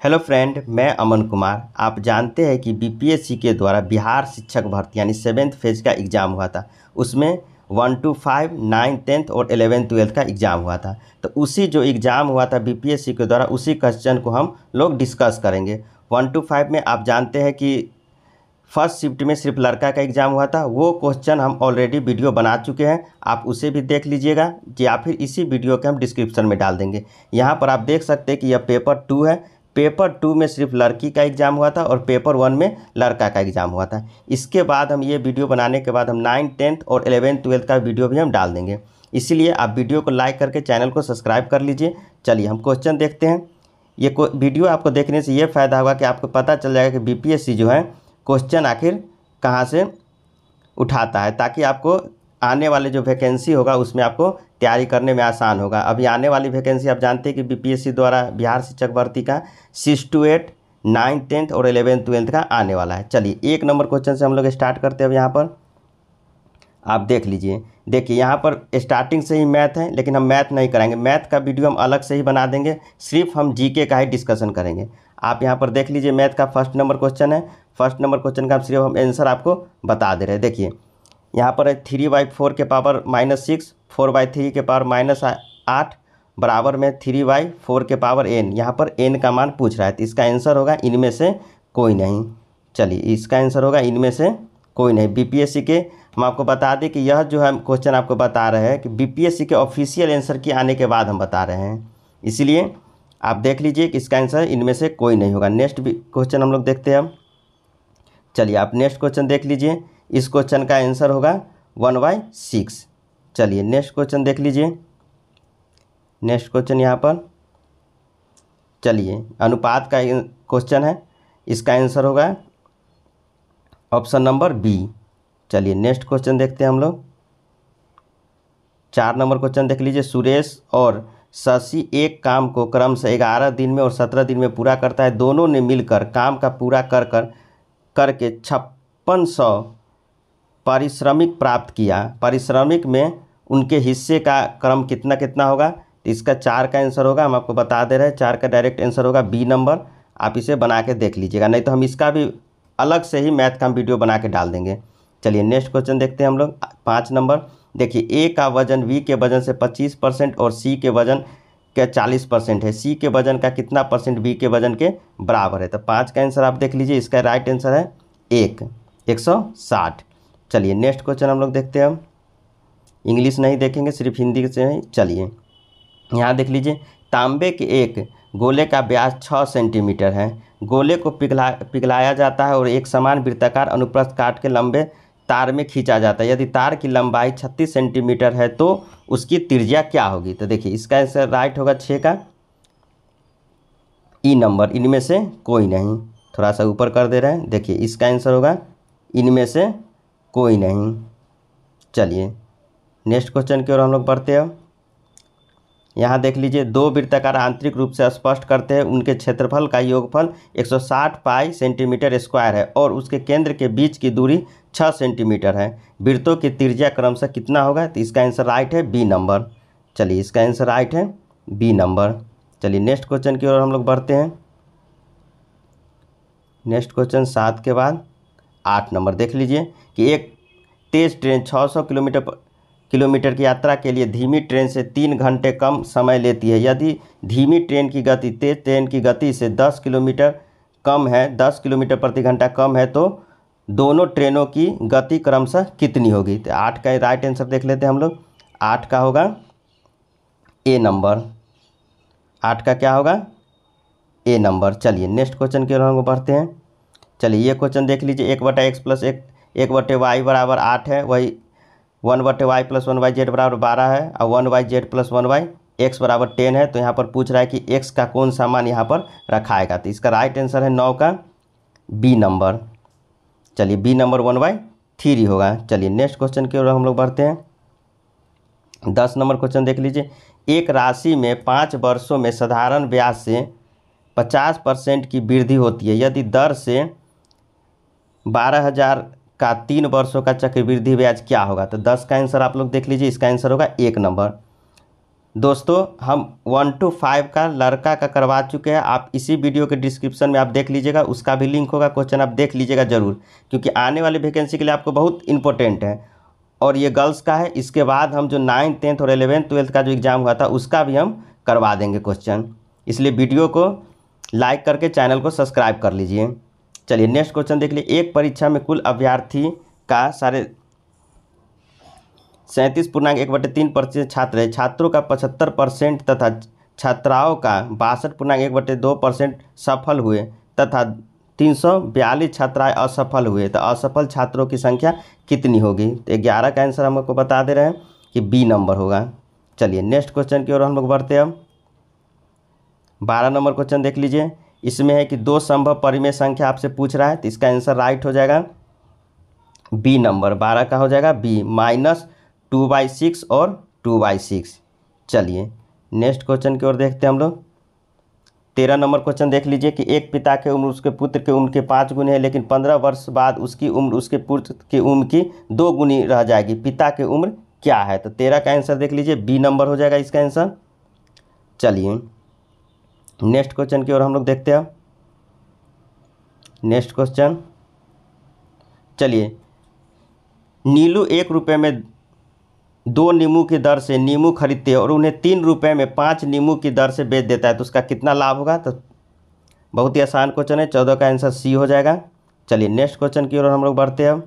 Hello friend, मैं अमन कुमार। आप जानते हैं कि बीपीएससी के द्वारा बिहार शिक्षक भर्ती यानी 7th फेज का एग्ज़ाम हुआ था। उसमें 1 to 5, 9, 10th और 11th 12th का एग्ज़ाम हुआ था। तो उसी जो एग्ज़ाम हुआ था बीपीएससी के द्वारा, उसी क्वेश्चन को हम लोग डिस्कस करेंगे। 1 to 5 में आप जानते हैं कि फर्स्ट शिफ्ट में सिर्फ लड़का का एग्ज़ाम हुआ था। वो क्वेश्चन हम ऑलरेडी वीडियो बना चुके हैं, आप उसे भी देख लीजिएगा या फिर इसी वीडियो के हम डिस्क्रिप्शन में डाल देंगे। यहाँ पर आप देख सकते हैं कि यह पेपर 2 है। पेपर 2 में सिर्फ लड़की का एग्ज़ाम हुआ था और पेपर 1 में लड़का का एग्ज़ाम हुआ था। इसके बाद हम ये वीडियो बनाने के बाद हम 9, 10th और 11th 12th का वीडियो भी हम डाल देंगे। इसीलिए आप वीडियो को लाइक करके चैनल को सब्सक्राइब कर लीजिए। चलिए हम क्वेश्चन देखते हैं। ये वीडियो आपको देखने से ये फ़ायदा होगा कि आपको पता चल जाएगा कि बीपीएससी जो है क्वेश्चन आखिर कहाँ से उठाता है, ताकि आपको आने वाले जो वैकेंसी होगा उसमें आपको तैयारी करने में आसान होगा। अभी आने वाली वैकेंसी आप जानते हैं कि बीपीएससी द्वारा बिहार शिक्षक भर्ती का 6 to 8, 9, 10th और 11th 12th का आने वाला है। चलिए 1 नंबर क्वेश्चन से हम लोग स्टार्ट करते हैं। अब यहाँ पर आप देख लीजिए, देखिए यहाँ पर स्टार्टिंग से ही मैथ है, लेकिन हम मैथ नहीं कराएंगे। मैथ का वीडियो हम अलग से ही बना देंगे, सिर्फ हम जीके का ही डिस्कशन करेंगे। आप यहाँ पर देख लीजिए, मैथ का फर्स्ट नंबर क्वेश्चन है। फर्स्ट नंबर क्वेश्चन का सिर्फ हम आंसर आपको बता दे रहे हैं। देखिए यहाँ पर है 3/4 के पावर -6, 4/3 के पावर -8 बराबर में 3/4 के पावर n। यहाँ पर n का मान पूछ रहा है, तो इसका आंसर होगा इनमें से कोई नहीं। चलिए इसका आंसर होगा इनमें से कोई नहीं। बीपीएससी के हम आपको बता दें कि यह जो हम क्वेश्चन आपको बता रहे हैं कि बीपीएससी के ऑफिशियल आंसर के आने के बाद हम बता रहे हैं, इसीलिए आप देख लीजिए कि इसका आंसर इनमें से कोई नहीं होगा। नेक्स्ट क्वेश्चन हम लोग देखते हैं हम। चलिए आप नेक्स्ट क्वेश्चन देख लीजिए, इस क्वेश्चन का आंसर होगा 1/6। चलिए नेक्स्ट क्वेश्चन देख लीजिए। नेक्स्ट क्वेश्चन यहाँ पर चलिए अनुपात का क्वेश्चन है, इसका आंसर होगा ऑप्शन नंबर बी। चलिए नेक्स्ट क्वेश्चन देखते हैं हम लोग। 4 नंबर क्वेश्चन देख लीजिए। सुरेश और शशि एक काम को क्रमशः 11 दिन में और 17 दिन में पूरा करता है। दोनों ने मिलकर काम का पूरा करके 5600 पारिश्रमिक प्राप्त किया। पारिश्रमिक में उनके हिस्से का क्रम कितना कितना होगा, तो इसका 4 का आंसर होगा। हम आपको बता दे रहे हैं 4 का डायरेक्ट आंसर होगा बी नंबर। आप इसे बना के देख लीजिएगा, नहीं तो हम इसका भी अलग से ही मैथ का हम वीडियो बना के डाल देंगे। चलिए नेक्स्ट क्वेश्चन देखते हैं हम लोग। 5 नंबर देखिए, ए का वजन बी के वजन से 25% और सी के वजन के 40% है। सी के वजन का कितना परसेंट बी के वजन के बराबर है, तो 5 का आंसर आप देख लीजिए। इसका राइट आंसर है 160। चलिए नेक्स्ट क्वेश्चन हम लोग देखते हैं। हम इंग्लिश नहीं देखेंगे, सिर्फ हिंदी से ही। चलिए यहाँ देख लीजिए, तांबे के एक गोले का व्यास 6 सेंटीमीटर है। गोले को पिघलाया जाता है और एक समान वृत्ताकार अनुप्रस्थ काट के लंबे तार में खींचा जाता है। यदि तार की लंबाई 36 सेंटीमीटर है तो उसकी त्रिज्या क्या होगी, तो देखिए इसका आंसर राइट होगा 6 का ई नंबर। इनमें से कोई नहीं, थोड़ा सा ऊपर कर दे रहे हैं। देखिए इसका आंसर होगा इनमें से कोई नहीं। चलिए नेक्स्ट क्वेश्चन की ओर हम लोग बढ़ते हैं। यहाँ देख लीजिए, 2 वृत्ताकार आंतरिक रूप से स्पष्ट करते हैं। उनके क्षेत्रफल का योगफल 160 पाई सेंटीमीटर स्क्वायर है और उसके केंद्र के बीच की दूरी 6 सेंटीमीटर है। वृत्तों की त्रिज्या क्रमशः कितना होगा, तो इसका आंसर राइट है बी नंबर। चलिए इसका आंसर राइट है बी नंबर। चलिए नेक्स्ट क्वेश्चन की ओर हम लोग बढ़ते हैं। नेक्स्ट क्वेश्चन 7 के बाद 8 नंबर देख लीजिए कि एक तेज़ ट्रेन 600 किलोमीटर की यात्रा के लिए धीमी ट्रेन से 3 घंटे कम समय लेती है। यदि धीमी ट्रेन की गति तेज ट्रेन की गति से 10 किलोमीटर कम है, 10 किलोमीटर प्रति घंटा कम है, तो दोनों ट्रेनों की गति क्रमशः कितनी होगी, तो 8 का राइट आंसर देख लेते हैं हम लोग। 8 का होगा ए नंबर। 8 का क्या होगा, ए नंबर। चलिए नेक्स्ट क्वेश्चन की ओर हम बढ़ते हैं। चलिए ये क्वेश्चन देख लीजिए, 1/x + 1/y बराबर 8 है। वही 1/y + 1/z बराबर 12 है और 1/z + 1/x बराबर 10 है। तो यहाँ पर पूछ रहा है कि x का कौन सा मान यहाँ पर रखाएगा, तो इसका राइट आंसर है 9 का बी नंबर। चलिए बी नंबर 1/3 होगा। चलिए नेक्स्ट क्वेश्चन की ओर हम लोग बढ़ते हैं। 10 नंबर क्वेश्चन देख लीजिए, एक राशि में 5 वर्षों में साधारण ब्याज से 50% की वृद्धि होती है। यदि दर से 12,000 का 3 वर्षों का चक्रवृद्धि ब्याज क्या होगा, तो 10 का आंसर आप लोग देख लीजिए। इसका आंसर होगा 1 नंबर। दोस्तों हम 1 to 5 का लड़का का करवा चुके हैं। आप इसी वीडियो के डिस्क्रिप्शन में आप देख लीजिएगा, उसका भी लिंक होगा, क्वेश्चन आप देख लीजिएगा ज़रूर, क्योंकि आने वाले वैकेंसी के लिए आपको बहुत इंपॉर्टेंट है। और ये गर्ल्स का है। इसके बाद हम जो 9th 10th और 11th 12th का जो एग्ज़ाम हुआ था उसका भी हम करवा देंगे क्वेश्चन। इसलिए वीडियो को लाइक करके चैनल को सब्सक्राइब कर लीजिए। चलिए नेक्स्ट क्वेश्चन देख लीजिए। एक परीक्षा में कुल अभ्यर्थी का 37.1/3% छात्र है। छात्रों का 75% तथा छात्राओं का 62.1/2% सफल हुए तथा 342 छात्राएं असफल हुए, तो असफल छात्रों की संख्या कितनी होगी? तो 11 का आंसर हम आपको बता दे रहे हैं कि बी नंबर होगा। चलिए नेक्स्ट क्वेश्चन की ओर हम लोग बढ़ते हैं। अब 12 नंबर क्वेश्चन देख लीजिए। इसमें है कि 2 संभव परिमेय संख्या आपसे पूछ रहा है, तो इसका आंसर राइट हो जाएगा बी नंबर। 12 का हो जाएगा बी, -2/6 और 2/6। चलिए नेक्स्ट क्वेश्चन की ओर देखते हैं हम लोग। 13 नंबर क्वेश्चन देख लीजिए कि एक पिता की उम्र उसके पुत्र की उम्र के 5 गुनी है, लेकिन 15 वर्ष बाद उसकी उम्र उसके पुत्र की उम्र की 2 गुनी रह जाएगी। पिता की उम्र क्या है? तो 13 का आंसर देख लीजिए बी नंबर हो जाएगा इसका आंसर। चलिए नेक्स्ट क्वेश्चन की ओर हम लोग देखते हैं। नेक्स्ट क्वेश्चन, चलिए नीलू 1 रुपये में 2 नींबू की दर से नींबू खरीदते हैं और उन्हें 3 रुपये में 5 नींबू की दर से बेच देता है, तो उसका कितना लाभ होगा? तो बहुत ही आसान क्वेश्चन है, 14 का आंसर सी हो जाएगा। चलिए नेक्स्ट क्वेश्चन की ओर हम लोग बढ़ते हैं।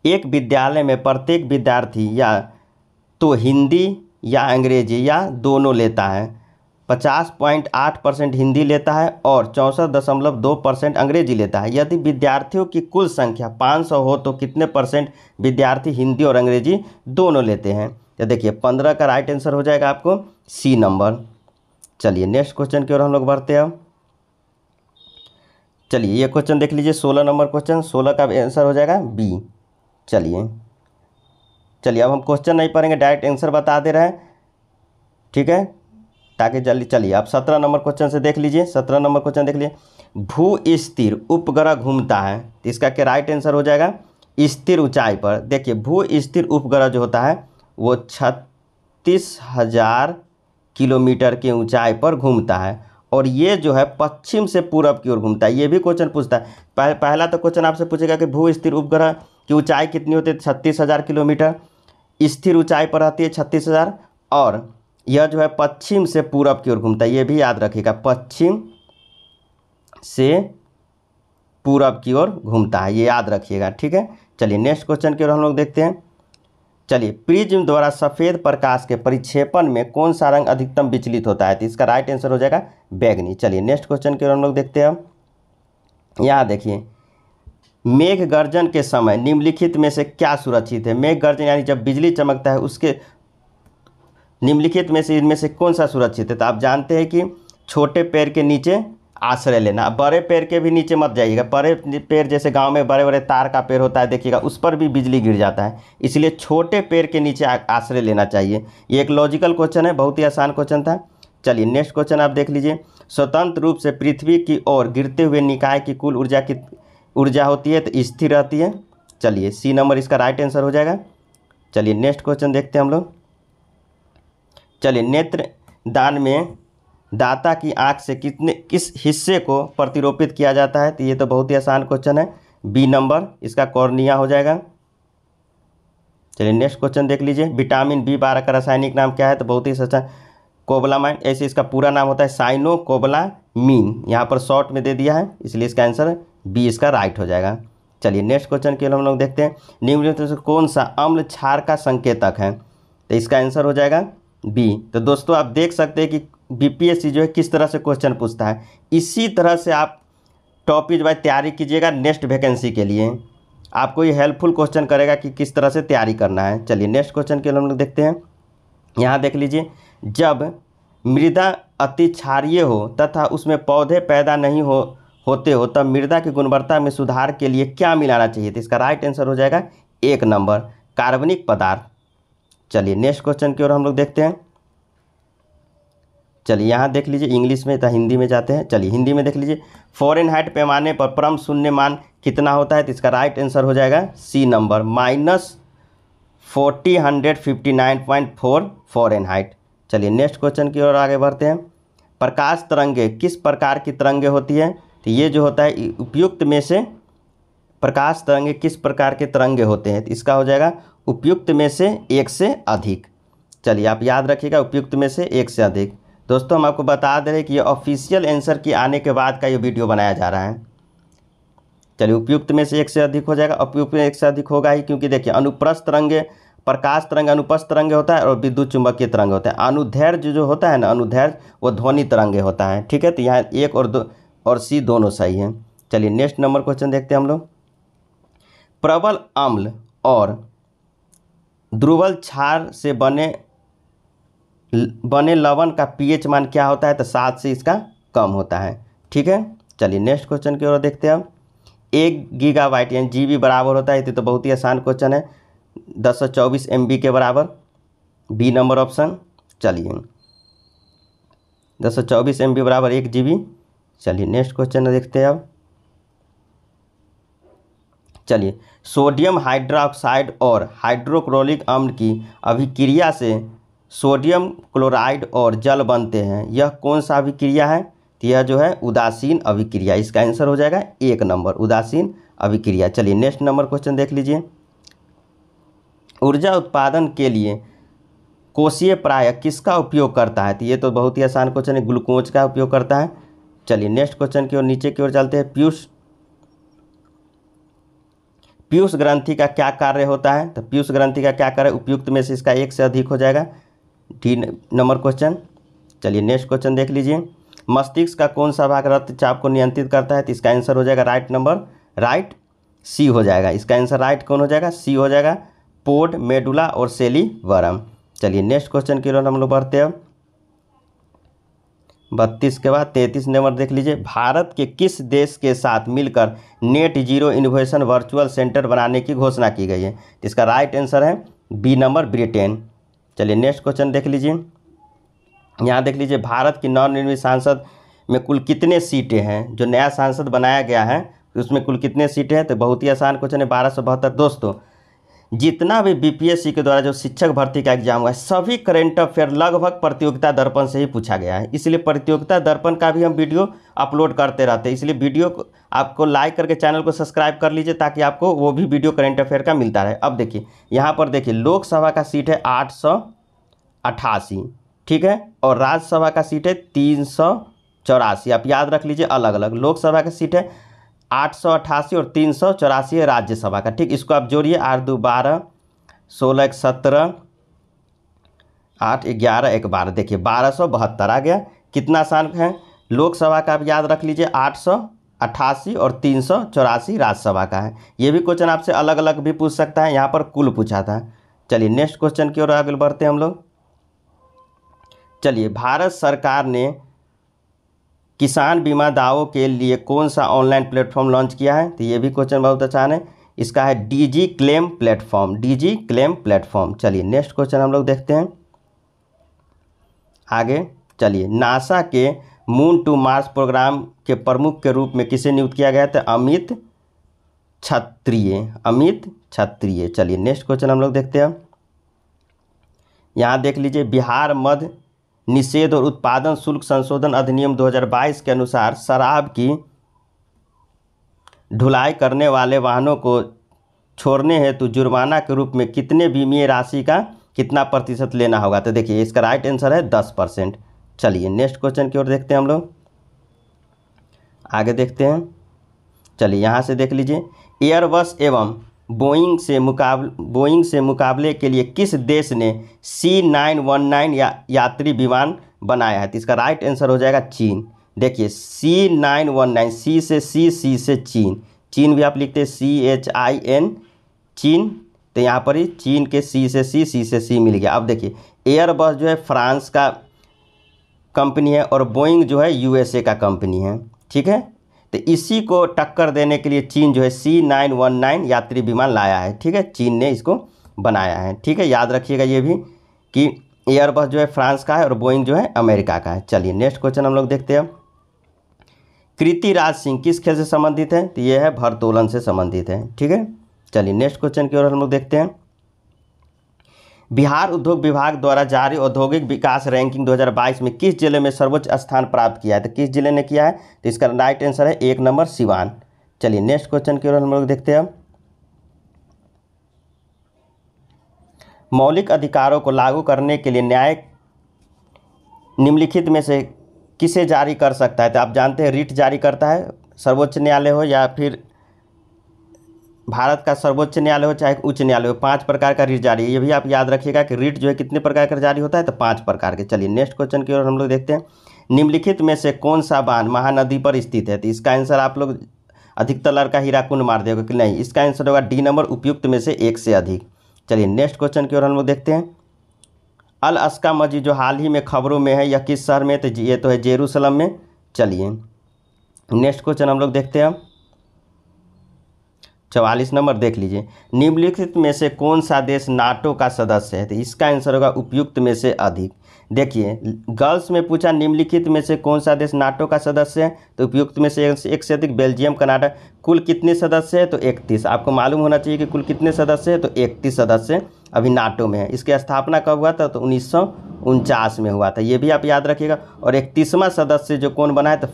एक विद्यालय में प्रत्येक विद्यार्थी या तो हिंदी या अंग्रेजी या दोनों लेता है। 50.8% हिंदी लेता है और 64.2% अंग्रेजी लेता है। यदि विद्यार्थियों की कुल संख्या 500 हो तो कितने % विद्यार्थी हिंदी और अंग्रेजी दोनों लेते हैं? तो देखिए 15 का राइट आंसर हो जाएगा आपको सी नंबर। चलिए नेक्स्ट क्वेश्चन की ओर हम लोग बढ़ते हैं। चलिए ये क्वेश्चन देख लीजिए, 16 नंबर क्वेश्चन। 16 का आंसर हो जाएगा बी। चलिए अब हम क्वेश्चन नहीं पढ़ेंगे, डायरेक्ट आंसर बता दे रहे हैं, ठीक है, ताकि जल्दी। चलिए आप 17 नंबर क्वेश्चन से देख लीजिए। 17 नंबर क्वेश्चन देख लीजिए। भू स्थिर उपग्रह घूमता है, तो इसका क्या राइट आंसर हो जाएगा? स्थिर ऊंचाई पर। देखिए भू स्थिर उपग्रह जो होता है वो 36,000 किलोमीटर की ऊंचाई पर घूमता है, और ये जो है पश्चिम से पूरब की ओर घूमता है। ये भी क्वेश्चन पूछता है। पहला तो क्वेश्चन आपसे पूछेगा कि भू स्थिर उपग्रह की ऊंचाई कितनी होती है? 36,000 किलोमीटर। स्थिर ऊंचाई पर रहती है 36,000, और यह जो है पश्चिम से पूरब की ओर घूमता है। ये भी याद रखिएगा, पश्चिम से पूरब की ओर घूमता है, ये याद रखिएगा, ठीक है। चलिए नेक्स्ट क्वेश्चन की ओर हम लोग देखते हैं। चलिए प्रिज्म द्वारा सफ़ेद प्रकाश के परिक्षेपण में कौन सा रंग अधिकतम विचलित होता है? तो इसका राइट आंसर हो जाएगा बैंगनी। चलिए नेक्स्ट क्वेश्चन की ओर हम लोग देखते हैं। यहाँ देखिए, मेघ गर्जन के समय निम्नलिखित में से क्या सुरक्षित है? मेघ गर्जन यानी जब बिजली चमकता है, उसके निम्नलिखित में से इनमें से कौन सा सुरक्षित है? तो आप जानते हैं कि छोटे पेड़ के नीचे आश्रय लेना। बड़े पेड़ के भी नीचे मत जाइएगा। बड़े पेड़ जैसे गांव में बड़े बड़े तार का पेड़ होता है, देखिएगा उस पर भी बिजली गिर जाता है, इसलिए छोटे पेड़ के नीचे आश्रय लेना चाहिए। ये एक लॉजिकल क्वेश्चन है, बहुत ही आसान क्वेश्चन था। चलिए नेक्स्ट क्वेश्चन आप देख लीजिए। स्वतंत्र रूप से पृथ्वी की ओर गिरते हुए निकाय की कुल ऊर्जा होती है, तो स्थिर रहती है। चलिए सी नंबर इसका राइट आंसर हो जाएगा। चलिए नेक्स्ट क्वेश्चन देखते हैं हम लोग। चलिए नेत्र दान में दाता की आंख से किस हिस्से को प्रतिरोपित किया जाता है? तो ये तो बहुत ही आसान क्वेश्चन है, बी नंबर इसका कॉर्निया हो जाएगा। चलिए नेक्स्ट क्वेश्चन देख लीजिए। विटामिन B12 का रासायनिक नाम क्या है? तो बहुत ही सच्चा कोबलामाइन, ऐसे इसका पूरा नाम होता है साइनोकोबलामीन, यहाँ पर शॉर्ट में दे दिया है, इसलिए इसका आंसर बी इसका राइट हो जाएगा। चलिए नेक्स्ट क्वेश्चन के लिए हम लोग देखते हैं। निम्नलिखित में से कौन सा अम्ल क्षार का संकेतक है? तो इसका आंसर हो जाएगा बी। तो दोस्तों आप देख सकते हैं कि बीपीएससी जो है किस तरह से क्वेश्चन पूछता है। इसी तरह से आप टॉपिक वाइज तैयारी कीजिएगा नेक्स्ट वैकेंसी के लिए, आपको ये हेल्पफुल क्वेश्चन करेगा कि किस तरह से तैयारी करना है। चलिए नेक्स्ट क्वेश्चन के लिए हम लोग देखते हैं। यहाँ देख लीजिए, जब मृदा अति क्षारीय हो तथा उसमें पौधे पैदा नहीं होते हो तब मृदा की गुणवत्ता में सुधार के लिए क्या मिलाना चाहिए? तो इसका राइट आंसर हो जाएगा 1 नंबर कार्बनिक पदार्थ। चलिए नेक्स्ट क्वेश्चन की ओर हम लोग देखते हैं। चलिए यहाँ देख लीजिए, इंग्लिश में था, हिंदी में जाते हैं। चलिए हिंदी में देख लीजिए। फ़ारेनहाइट पैमाने पर परम शून्य मान कितना होता है? तो इसका राइट आंसर हो जाएगा सी नंबर 4059.4 फ़ारेनहाइट। चलिए नेक्स्ट क्वेश्चन की ओर आगे बढ़ते हैं। प्रकाश तरंगे किस प्रकार की तरंगे होती है? तो ये जो होता है उपयुक्त में से, प्रकाश तरंगे किस प्रकार के तरंगे होते हैं? तो इसका हो जाएगा उपयुक्त में से एक से अधिक। चलिए आप याद रखिएगा, उपयुक्त में से एक से अधिक। दोस्तों हम आपको बता दे रहे हैं कि ये ऑफिशियल आंसर की आने के बाद का ये वीडियो बनाया जा रहा है। चलिए उपयुक्त में से एक से अधिक हो जाएगा, उपयुक्त में एक से अधिक होगा ही, क्योंकि देखिए अनुप्रस्थ तरंगे, प्रकाश तरंग अनुप्रस्थ तरंगे होता है और विद्युत चुंबकीय तरंग होता है। अनुदैर्घ्य जो होता है ना, अनुदैर्घ्य वो ध्वनि तरंगे होता है। ठीक है, तो यहाँ 1 और 2 और सी दोनों सही हैं। चलिए नेक्स्ट नंबर क्वेश्चन देखते हैं हम लोग। प्रबल अम्ल और ध्रुवल क्षार से बने लवण का पीएच मान क्या होता है? तो 7 से इसका कम होता है। ठीक है, चलिए नेक्स्ट क्वेश्चन की ओर देखते हैं। 1 गीगाबाइट यानी जीबी बराबर होता है, तो बहुत ही आसान क्वेश्चन है, 1024 MB के बराबर, बी नंबर ऑप्शन। चलिए 1024 MB बराबर 1 GB। चलिए नेक्स्ट क्वेश्चन देखते हैं अब। चलिए सोडियम हाइड्रोक्साइड और हाइड्रोक्लोरिक अम्ल की अभिक्रिया से सोडियम क्लोराइड और जल बनते हैं, यह कौन सा अभिक्रिया है? तो यह जो है उदासीन अभिक्रिया। इसका आंसर हो जाएगा 1 नंबर, उदासीन अभिक्रिया। चलिए नेक्स्ट नंबर क्वेश्चन देख लीजिए। ऊर्जा उत्पादन के लिए कोशीय प्रायः किसका उपयोग करता है? तो ये तो बहुत ही आसान क्वेश्चन है, ग्लूकोज का उपयोग करता है। चलिए नेक्स्ट क्वेश्चन की ओर नीचे की ओर चलते हैं। पीयूष ग्रंथि का क्या कार्य होता है? तो पीयूष ग्रंथि का क्या कार्य? उपयुक्त में से इसका 1 से अधिक हो जाएगा, डी नंबर क्वेश्चन। चलिए नेक्स्ट क्वेश्चन देख लीजिए। मस्तिष्क का कौन सा भाग रक्तचाप को नियंत्रित करता है? तो इसका आंसर हो जाएगा राइट सी हो जाएगा। इसका आंसर राइट कौन हो जाएगा? सी हो जाएगा, पोड, मेडुला और सेरिबेलम। चलिए नेक्स्ट क्वेश्चन की ओर हम लोग बढ़ते हैं। 32 के बाद 33 नंबर देख लीजिए। भारत के किस देश के साथ मिलकर net zero innovation virtual centre बनाने की घोषणा की गई है? इसका राइट आंसर है बी नंबर, ब्रिटेन। चलिए नेक्स्ट क्वेश्चन देख लीजिए। यहाँ देख लीजिए भारत की नवनिर्वाचित सांसद में कुल कितने सीटें हैं? जो नया सांसद बनाया गया है उसमें कुल कितने सीटें हैं? तो बहुत ही आसान क्वेश्चन है, 1272। दोस्तों जितना भी बीपीएससी के द्वारा जो शिक्षक भर्ती का एग्जाम हुआ है, सभी करंट अफेयर लगभग प्रतियोगिता दर्पण से ही पूछा गया है। इसलिए प्रतियोगिता दर्पण का भी हम वीडियो अपलोड करते रहते हैं, इसलिए वीडियो को आपको लाइक करके चैनल को सब्सक्राइब कर लीजिए ताकि आपको वो भी वीडियो करंट अफेयर का मिलता रहे। अब देखिए यहाँ पर देखिए, लोकसभा का सीट है 888, ठीक है, और राज्यसभा का सीट है 384। आप याद रख लीजिए, अलग अलग लोकसभा का सीट है 888 और 384 है राज्यसभा का। ठीक, इसको आप जोड़िए, 8 2 12, 16 1 17, 8 11 1 12, देखिए 1272 आ गया। कितना आसान है, लोकसभा का आप याद रख लीजिए 888 और 384 राज्यसभा का है। ये भी क्वेश्चन आपसे अलग अलग भी पूछ सकता है, यहाँ पर कुल पूछा था। चलिए नेक्स्ट क्वेश्चन की ओर आगे बढ़ते हैं हम लोग। चलिए भारत सरकार ने किसान बीमा दावों के लिए कौन सा ऑनलाइन प्लेटफॉर्म लॉन्च किया है? तो ये भी क्वेश्चन बहुत आसान है, इसका है डीजी क्लेम प्लेटफॉर्म। चलिए नेक्स्ट क्वेश्चन हम लोग देखते हैं आगे। चलिए नासा के मून टू मार्स प्रोग्राम के प्रमुख के रूप में किसे नियुक्त किया गया था? अमित क्षत्रिय। चलिए नेक्स्ट क्वेश्चन हम लोग देखते हैं। यहाँ देख लीजिए, बिहार मद्य निषेध और उत्पादन शुल्क संशोधन अधिनियम 2022 के अनुसार शराब की ढुलाई करने वाले वाहनों को छोड़ने हेतु जुर्माना के रूप में कितने बीमीय राशि का कितना प्रतिशत लेना होगा? तो देखिए इसका राइट आंसर है 10%। चलिए नेक्स्ट क्वेश्चन की ओर देखते हैं हम लोग, आगे देखते हैं। चलिए यहाँ से देख लीजिए, एयरबस एवं बोइंग से मुकाबले के लिए किस देश ने C919 यात्री विमान बनाया है? तो इसका राइट आंसर हो जाएगा चीन। देखिए C919, सी से चीन भी आप लिखते हैं CHIN, चीन, तो यहाँ पर ही चीन के सी से सी मिल गया। अब देखिए एयरबस जो है फ्रांस का कंपनी है और बोइंग जो है USA का कंपनी है, ठीक है। तो इसी को टक्कर देने के लिए चीन जो है C919 यात्री विमान लाया है, ठीक है, चीन ने इसको बनाया है, ठीक है। याद रखिएगा ये भी कि एयरबस जो है फ्रांस का है और बोइंग जो है अमेरिका का है। चलिए नेक्स्ट क्वेश्चन हम लोग देखते हैं। कृतिराज सिंह किस खेल से संबंधित है? तो ये है भारोत्तोलन से संबंधित है, ठीक है। चलिए नेक्स्ट क्वेश्चन की ओर हम लोग देखते हैं। बिहार उद्योग विभाग द्वारा जारी औद्योगिक विकास रैंकिंग 2022 में किस जिले में सर्वोच्च स्थान प्राप्त किया है? तो किस जिले ने किया है? तो इसका राइट आंसर है 1 नंबर सिवान। चलिए नेक्स्ट क्वेश्चन की ओर हम लोग देखते हैं। मौलिक अधिकारों को लागू करने के लिए न्यायिक निम्नलिखित में से किसे जारी कर सकता है? तो आप जानते हैं रिट जारी करता है, सर्वोच्च न्यायालय हो या फिर भारत का सर्वोच्च न्यायालय हो चाहे उच्च न्यायालय हो, 5 प्रकार का रिट जारी है। ये भी आप याद रखिएगा कि रिट जो है कितने प्रकार का जारी होता है? तो 5 प्रकार के। चलिए नेक्स्ट क्वेश्चन की ओर हम लोग देखते हैं। निम्नलिखित में से कौन सा बांध महानदी पर स्थित है? तो इसका आंसर आप लोग अधिकतर लड़का हीराकुंड मार देगा कि नहीं, इसका आंसर होगा डी नंबर, उपयुक्त में से एक से अधिक। चलिए नेक्स्ट क्वेश्चन की ओर हम लोग देखते हैं। अल अस्का मस्जिद जो हाल ही में खबरों में है, यह किस शहर में? तो ये तो है जेरूसलम में। चलिए नेक्स्ट क्वेश्चन हम लोग देखते हैं। 44 नंबर देख लीजिए। निम्नलिखित में से कौन सा देश नाटो का सदस्य है? तो इसका आंसर होगा उपयुक्त में से अधिक। देखिए गर्ल्स में पूछा निम्नलिखित में से कौन सा देश नाटो का सदस्य है? तो उपयुक्त में से एक से अधिक बेल्जियम, कनाडा। कुल कितने सदस्य है? तो 31। आपको मालूम होना चाहिए कि कुल कितने सदस्य है? तो 31 सदस्य अभी नाटो में है। इसकी स्थापना कब हुआ था? तो 1949 में हुआ था, ये भी आप याद रखिएगा। और 31वां सदस्य जो कौन बना है? तो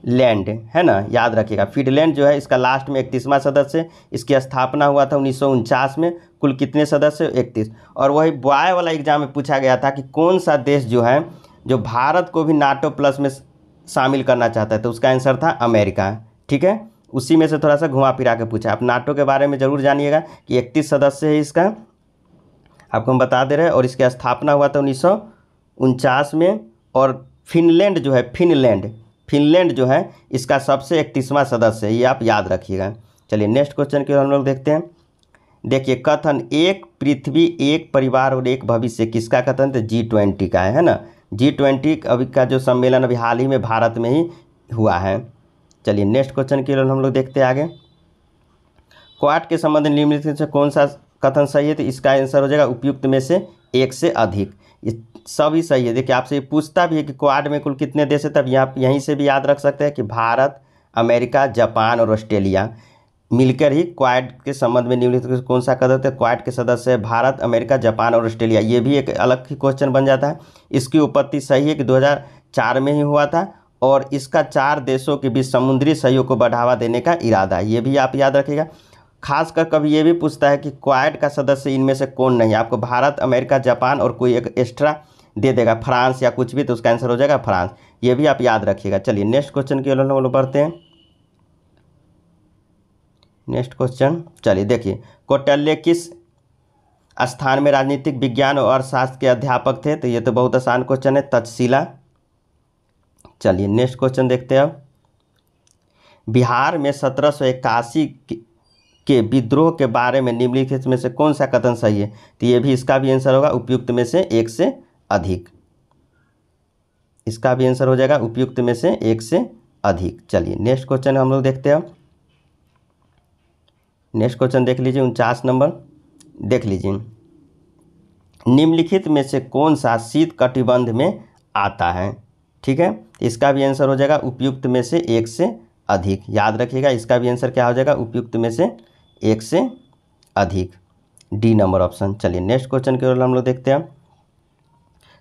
फिनलैंड है ना, याद रखिएगा। फिनलैंड जो है इसका लास्ट में 31वां सदस्य, इसकी स्थापना हुआ था 1949 में। कुल कितने सदस्य? 31। और वही बॉय वाला एग्जाम में पूछा गया था कि कौन सा देश जो है जो भारत को भी नाटो प्लस में शामिल करना चाहता है? तो उसका आंसर था अमेरिका। ठीक है, उसी में से थोड़ा सा घुमा फिरा के पूछा। आप नाटो के बारे में जरूर जानिएगा कि 31 सदस्य है इसका, आपको हम बता दे रहे हैं। और इसकी स्थापना हुआ था 1949 में। और फिनलैंड जो है फिनलैंड जो है इसका सबसे 31वां सदस्य है, ये आप याद रखिएगा। चलिए नेक्स्ट क्वेश्चन की ओर हम लोग देखते हैं। देखिए कथन एक पृथ्वी एक परिवार और एक भविष्य किसका कथन? तो G20 का है ना। G20 अभी का जो सम्मेलन अभी हाल ही में भारत में ही हुआ है। चलिए नेक्स्ट क्वेश्चन की ओर हम लोग देखते हैं आगे। क्वाड के संबंध में निम्नलिखित से कौन सा कथन सही है? तो इसका आंसर हो जाएगा उपयुक्त में से एक से अधिक। ये सभी सही है। देखिए आपसे ये पूछता भी है कि क्वाड में कुल कितने देश है, तब यहाँ यहीं से भी याद रख सकते हैं कि भारत, अमेरिका, जापान और ऑस्ट्रेलिया मिलकर ही क्वाड के संबंध में निम्नलिखित कौन सा कथन है? क्वाड के सदस्य है भारत, अमेरिका, जापान और ऑस्ट्रेलिया। ये भी एक अलग ही क्वेश्चन बन जाता है। इसकी उत्पत्ति सही है कि 2004 में ही हुआ था और इसका 4 देशों के बीच समुद्री सहयोग को बढ़ावा देने का इरादा है, ये भी आप याद रखिएगा। खासकर कभी ये भी पूछता है कि क्वाड का सदस्य इनमें से कौन नहीं है? आपको भारत, अमेरिका, जापान और कोई एक एक्स्ट्रा दे देगा, फ्रांस या कुछ भी, तो उसका आंसर हो जाएगा फ्रांस। ये भी आप याद रखिएगा। चलिए नेक्स्ट क्वेश्चन की ओर बढ़ते हैं। नेक्स्ट क्वेश्चन, चलिए देखिए कौटिल्य किस स्थान में राजनीतिक विज्ञान और अर्थशास्त्र के अध्यापक थे? तो ये तो बहुत आसान क्वेश्चन है, तक्षशिला। चलिए नेक्स्ट क्वेश्चन देखते हैं अब। बिहार में 1781 के विद्रोह के बारे में निम्नलिखित में से कौन सा कथन सही है? तो ये भी, इसका भी आंसर होगा उपयुक्त में से एक से अधिक। इसका भी आंसर हो जाएगा उपयुक्त में से एक से अधिक। चलिए नेक्स्ट क्वेश्चन हम लोग देखते हैं। नेक्स्ट क्वेश्चन देख लीजिए 49 नंबर देख लीजिए। निम्नलिखित में से कौन सा शीत कटिबंध में आता है? ठीक है, इसका भी आंसर हो जाएगा उपयुक्त में से एक से अधिक। याद रखिएगा इसका भी आंसर क्या हो जाएगा? उपयुक्त में से एक से अधिक, डी नंबर ऑप्शन। चलिए नेक्स्ट क्वेश्चन की ओर हम लोग देखते हैं।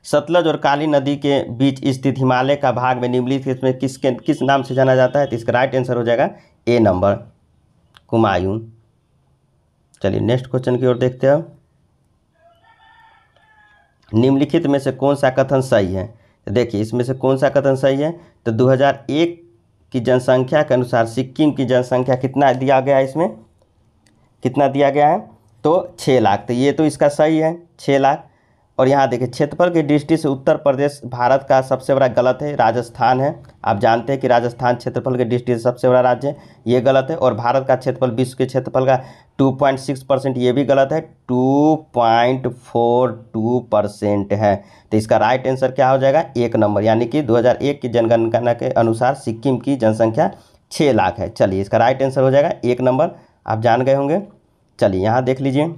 सतलज और काली नदी के बीच स्थित हिमालय का भाग में निम्नलिखित में किस नाम से जाना जाता है? तो इसका राइट आंसर हो जाएगा ए नंबर, कुमायूं। चलिए नेक्स्ट क्वेश्चन की ओर देखते हैं। निम्नलिखित में से कौन सा कथन सही है? तो देखिए इसमें से कौन सा कथन सही है? तो 2001 की जनसंख्या के अनुसार सिक्किम की जनसंख्या कितना दिया गया है? इसमें कितना दिया गया है? तो 6 लाख। तो ये तो इसका सही है, 6 लाख। और यहाँ देखिए क्षेत्रफल की दृष्टि से उत्तर प्रदेश भारत का सबसे बड़ा गलत है, राजस्थान है। आप जानते हैं कि राजस्थान क्षेत्रफल की दृष्टि से सबसे बड़ा राज्य है, ये गलत है। और भारत का क्षेत्रफल विश्व के क्षेत्रफल का 2.6%, ये भी गलत है, 2.42% है। तो इसका राइट आंसर क्या हो जाएगा? 1 नंबर, यानी कि 2001 की जनगणना के अनुसार सिक्किम की जनसंख्या 6 लाख है। चलिए इसका राइट आंसर हो जाएगा 1 नंबर, आप जान गए होंगे। चलिए यहाँ देख लीजिए।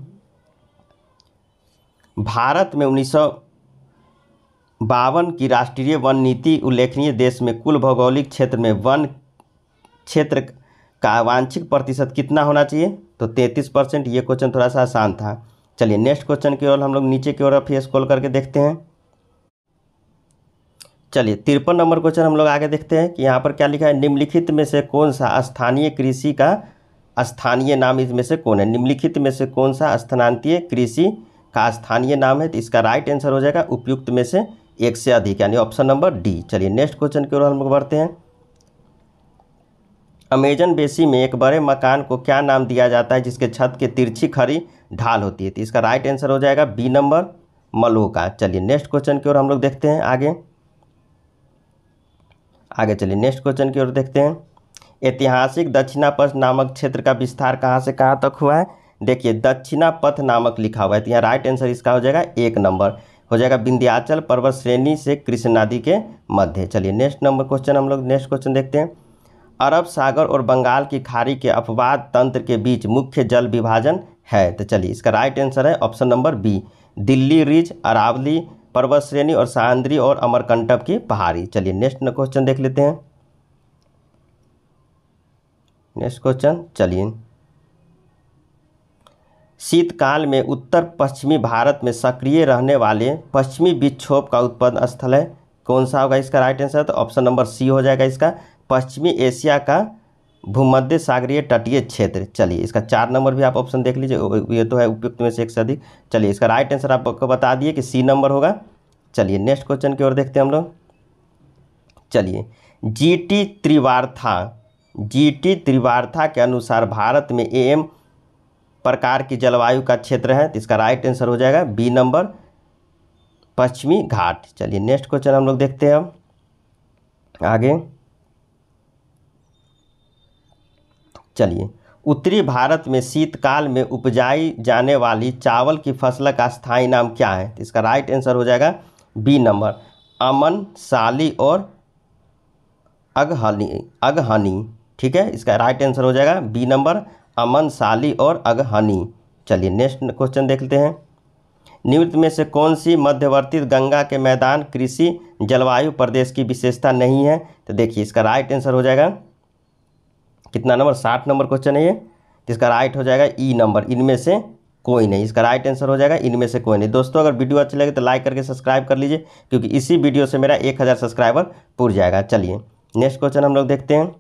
भारत में 1952 की राष्ट्रीय वन नीति उल्लेखनीय देश में कुल भौगोलिक क्षेत्र में वन क्षेत्र का वांछित प्रतिशत कितना होना चाहिए? तो 33%। ये क्वेश्चन थोड़ा सा आसान था। चलिए नेक्स्ट क्वेश्चन की ओर हम लोग नीचे की ओर फिर स्क्रॉल करके देखते हैं। चलिए 53 नंबर क्वेश्चन हम लोग आगे देखते हैं कि यहाँ पर क्या लिखा है, निम्नलिखित में से कौन सा स्थानीय कृषि का स्थानीय नाम इसमें से कौन है। निम्नलिखित में से कौन सा स्थानांतरीय कृषि का स्थानीय नाम है, तो इसका राइट आंसर हो जाएगा उपयुक्त में से एक से अधिक, यानी ऑप्शन नंबर डी। चलिए नेक्स्ट क्वेश्चन की ओर हम लोग बढ़ते हैं। अमेजन बेसी में एक बड़े मकान को क्या नाम दिया जाता है जिसके छत के तिरछी खड़ी ढाल होती है, तो इसका राइट आंसर हो जाएगा बी नंबर मलोका। चलिए नेक्स्ट क्वेश्चन की ओर हम लोग देखते हैं आगे चलिए नेक्स्ट क्वेश्चन की ओर देखते हैं। ऐतिहासिक दक्षिणापथ नामक क्षेत्र का विस्तार कहाँ से कहाँ तक हुआ है। देखिए दक्षिणापथ नामक लिखा हुआ है, तो यहाँ राइट आंसर इसका हो जाएगा एक नंबर, हो जाएगा विंध्याचल पर्वत श्रेणी से कृष्ण नदी के मध्य। चलिए नेक्स्ट क्वेश्चन हम लोग नेक्स्ट क्वेश्चन देखते हैं। अरब सागर और बंगाल की खाड़ी के अपवाद तंत्र के बीच मुख्य जल विभाजन है, तो चलिए इसका राइट आंसर है option number B, Delhi ridge, Aravalli पर्वत श्रेणी और सह्याद्री और अमरकंटक की पहाड़ी। चलिए नेक्स्ट क्वेश्चन देख लेते हैं। नेक्स्ट क्वेश्चन चलिए, शीतकाल में उत्तर पश्चिमी भारत में सक्रिय रहने वाले पश्चिमी विक्षोभ का उत्पन्न स्थल है, कौन सा होगा इसका राइट आंसर, तो ऑप्शन नंबर सी हो जाएगा इसका, पश्चिमी एशिया का भूमध्य सागरीय तटीय क्षेत्र। चलिए इसका 4 नंबर भी आप ऑप्शन देख लीजिए, ये तो है उपयुक्त में से एक से अधिक। चलिए इसका राइट आंसर आपको बता दिए कि सी नंबर होगा। चलिए नेक्स्ट क्वेश्चन की ओर देखते हैं हम लोग। चलिए जीटी त्रिवार्था के अनुसार भारत में एम प्रकार की जलवायु का क्षेत्र है, तो इसका राइट आंसर हो जाएगा बी नंबर पश्चिमी घाट। चलिए नेक्स्ट क्वेश्चन हम लोग देखते हैं अब आगे। चलिए उत्तरी भारत में शीतकाल में उपजाई जाने वाली चावल की फसल का स्थायी नाम क्या है, तो इसका राइट आंसर हो जाएगा बी नंबर अमन, साली और अगहनी। ठीक है, इसका राइट आंसर हो जाएगा बी नंबर अमन, साली और अगहनी। चलिए नेक्स्ट क्वेश्चन देखते हैं। निम्न में से कौन सी मध्यवर्ती गंगा के मैदान कृषि जलवायु प्रदेश की विशेषता नहीं है, तो देखिए इसका राइट आंसर हो जाएगा कितना नंबर, 60 नंबर क्वेश्चन है ये, तो इसका राइट हो जाएगा ई नंबर, इनमें से कोई नहीं। इसका राइट आंसर हो जाएगा इनमें से कोई नहीं। दोस्तों अगर वीडियो अच्छी लगे तो लाइक करके सब्सक्राइब कर लीजिए, क्योंकि इसी वीडियो से मेरा 1000 सब्सक्राइबर पूर जाएगा। चलिए नेक्स्ट क्वेश्चन हम लोग देखते हैं।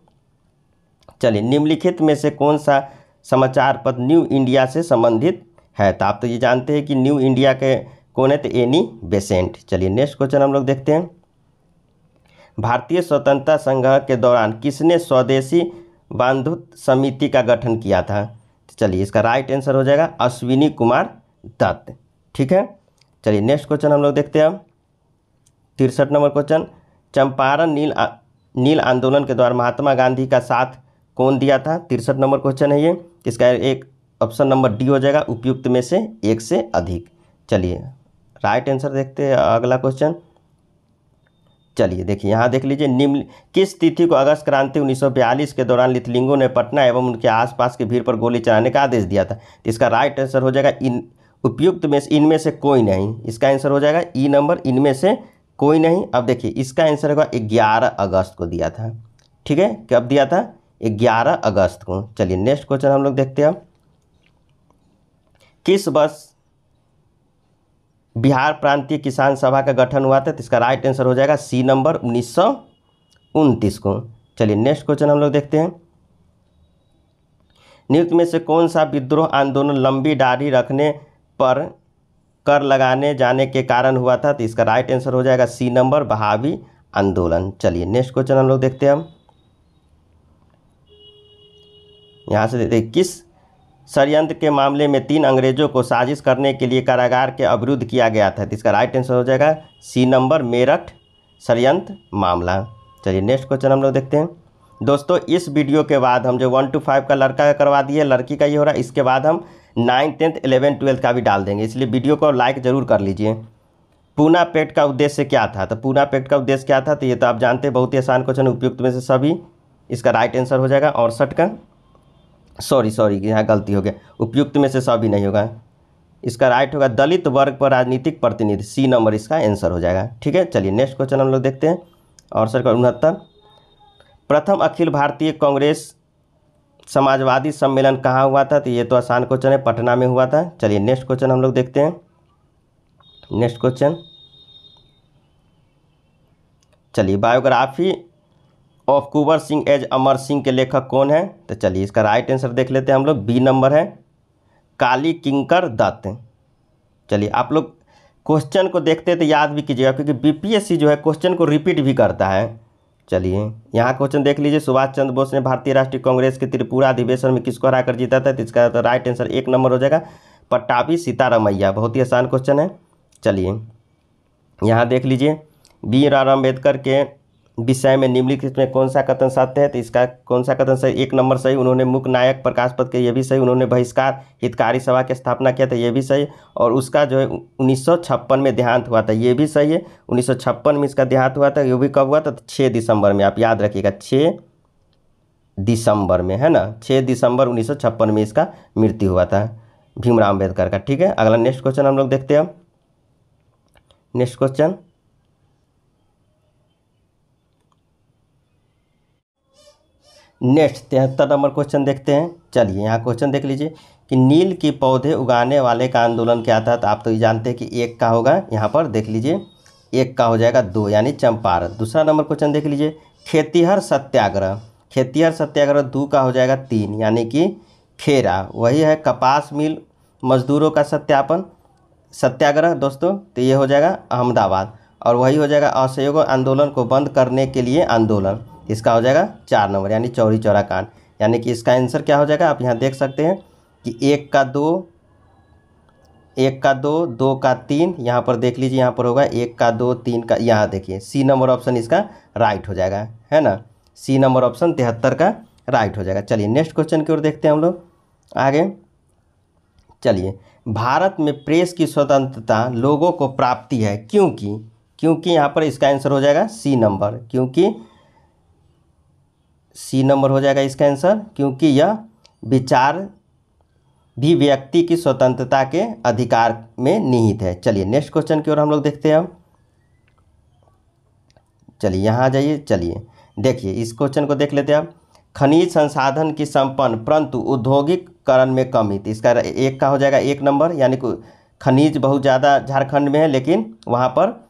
चलिए निम्नलिखित में से कौन सा समाचार पत्र न्यू इंडिया से संबंधित है, तो आप तो ये जानते हैं कि न्यू इंडिया के कौन है, तो एनी बेसेंट। चलिए नेक्स्ट क्वेश्चन हम लोग देखते हैं। भारतीय स्वतंत्रता संग्राम के दौरान किसने स्वदेशी बंधुत्व समिति का गठन किया था, तो चलिए इसका राइट आंसर हो जाएगा अश्विनी कुमार दत्त। ठीक है, चलिए नेक्स्ट क्वेश्चन हम लोग देखते हैं अब 63 नंबर क्वेश्चन। चंपारण नील आंदोलन के दौरान महात्मा गांधी का साथ कौन दिया था, 63 नंबर क्वेश्चन है ये, इसका एक ऑप्शन नंबर डी हो जाएगा उपयुक्त में से एक से अधिक। चलिए राइट आंसर देखते हैं अगला क्वेश्चन। चलिए देखिए यहाँ देख लीजिए, निम्न किस तिथि को अगस्त क्रांति 1942 के दौरान लिथलिंगो ने पटना एवं उनके आसपास के भीड़ पर गोली चलाने का आदेश दिया था, तो इसका राइट आंसर हो जाएगा उपयुक्त में से इनमें से कोई नहीं। इसका आंसर हो जाएगा ई नंबर, इनमें से कोई नहीं। अब देखिए इसका आंसर होगा 11 अगस्त को दिया था। ठीक है, कब दिया था, 11 अगस्त को। चलिए नेक्स्ट क्वेश्चन हम लोग देखते हैं। किस वर्ष बिहार प्रांतीय किसान सभा का गठन हुआ था, तो इसका राइट आंसर हो जाएगा सी नंबर 1929 को। चलिए नेक्स्ट क्वेश्चन हम लोग देखते हैं। निम्न में से कौन सा विद्रोह आंदोलन लंबी दाढ़ी रखने पर कर लगाने जाने के कारण हुआ था, तो इसका राइट आंसर हो जाएगा सी नंबर बहावी आंदोलन। चलिए नेक्स्ट क्वेश्चन हम लोग देखते हैं। हम यहाँ से देखते हैं, किस षड्यंत्र के मामले में 3 अंग्रेजों को साजिश करने के लिए कारागार के अवरुद्ध किया गया था, तो इसका राइट आंसर हो जाएगा सी नंबर मेरठ षड्यंत्र मामला। चलिए नेक्स्ट क्वेश्चन हम लोग देखते हैं। दोस्तों इस वीडियो के बाद हम जो 1 to 5 का लड़का का करवा दिए, लड़की का ये हो रहा है, इसके बाद हम 9th 10th 11th 12th का भी डाल देंगे, इसलिए वीडियो को लाइक ज़रूर कर लीजिए। पूना पैक्ट का उद्देश्य क्या था, तो पूना पैक्ट का उद्देश्य क्या था, तो ये तो आप जानते हैं, बहुत ही आसान क्वेश्चन, उपयुक्त में से सभी। इसका राइट आंसर हो जाएगा 68 का, सॉरी यहाँ गलती हो गया, उपयुक्त में से सभी नहीं होगा। इसका राइट होगा दलित वर्ग पर राजनीतिक प्रतिनिधि, सी नंबर इसका आंसर हो जाएगा। ठीक है, चलिए नेक्स्ट क्वेश्चन हम लोग देखते हैं। 69 प्रथम अखिल भारतीय कांग्रेस समाजवादी सम्मेलन कहाँ हुआ था? तो ये तो आसान क्वेश्चन है, पटना में हुआ था। चलिए नेक्स्ट क्वेश्चन हम लोग देखते हैं। नेक्स्ट क्वेश्चन, चलिए biography of Kunwar Singh as Amar Singh के लेखक कौन है? तो चलिए इसका राइट आंसर देख लेते हैं हम लोग। बी नंबर है काली किंकर दत्त। चलिए आप लोग क्वेश्चन को देखते तो याद भी कीजिएगा, क्योंकि बीपीएससी जो है क्वेश्चन को रिपीट भी करता है। चलिए यहाँ क्वेश्चन देख लीजिए, सुभाष चंद्र बोस ने भारतीय राष्ट्रीय कांग्रेस के त्रिपुरा अधिवेशन में किसको हराकर जीता था? तो इसका तो राइट आंसर 1 नंबर हो जाएगा पट्टाभी सीतारामैया। बहुत ही आसान क्वेश्चन है। चलिए यहाँ देख लीजिए, BR अम्बेडकर के विषय में निम्नलिखित में कौन सा कथन सत्य है? तो इसका कौन सा कथन सही? 1 नंबर सही। उन्होंने मुख्य नायक प्रकाश पद के, ये भी सही। उन्होंने बहिष्कार हितकारी सभा की स्थापना किया था, ये भी सही। और उसका जो है 1956 में देहांत हुआ था, ये भी सही है। 1956 में इसका देहांत हुआ था। ये भी कब हुआ था? तो 6 दिसंबर में, आप याद रखिएगा 6 दिसंबर में, है ना। 6 दिसंबर 1956 में इसका मृत्यु हुआ था भीमराव अम्बेडकर का। ठीक है, अगला नेक्स्ट क्वेश्चन हम लोग देखते हैं। Next question, next 73 number question देखते हैं। चलिए यहाँ क्वेश्चन देख लीजिए कि नील के पौधे उगाने वाले का आंदोलन क्या था? तो आप तो ये जानते हैं कि 1 का होगा, यहाँ पर देख लीजिए 1 का हो जाएगा 2 यानी चंपारण। दूसरा नंबर क्वेश्चन देख लीजिए, खेतिहर सत्याग्रह। खेतिहर सत्याग्रह 2 का हो जाएगा 3 यानी कि खेरा। वही है कपास मिल मजदूरों का सत्याग्रह दोस्तों, तो ये हो जाएगा अहमदाबाद। और वही हो जाएगा असहयोग आंदोलन को बंद करने के लिए आंदोलन, इसका हो जाएगा 4 नंबर यानी चौरी चौरा कांड। यानी कि इसका आंसर क्या हो जाएगा? आप यहाँ देख सकते हैं कि 1 का 2, 1 का 2, 2 का 3, यहाँ पर देख लीजिए, यहाँ पर होगा 1 का 2, 3 का, यहाँ देखिए सी नंबर ऑप्शन इसका राइट हो जाएगा, है ना। सी नंबर ऑप्शन 73 का राइट हो जाएगा। चलिए नेक्स्ट क्वेश्चन की ओर देखते हैं हम लोग आगे। चलिए, भारत में प्रेस की स्वतंत्रता लोगों को प्राप्ति है क्योंकि यहाँ पर इसका आंसर हो जाएगा सी नंबर, क्योंकि सी नंबर हो जाएगा इसका आंसर, क्योंकि यह विचार भी व्यक्ति की स्वतंत्रता के अधिकार में निहित है। चलिए नेक्स्ट क्वेश्चन की ओर हम लोग देखते हैं अब। चलिए यहाँ आ जाइए। चलिए देखिए इस क्वेश्चन को देख लेते हैं अब। खनिज संसाधन की संपन्न परंतु औद्योगिकरण में कमी, तो इसका 1 का हो जाएगा 1 नंबर, यानी कि खनिज बहुत ज़्यादा झारखंड में है, लेकिन वहाँ पर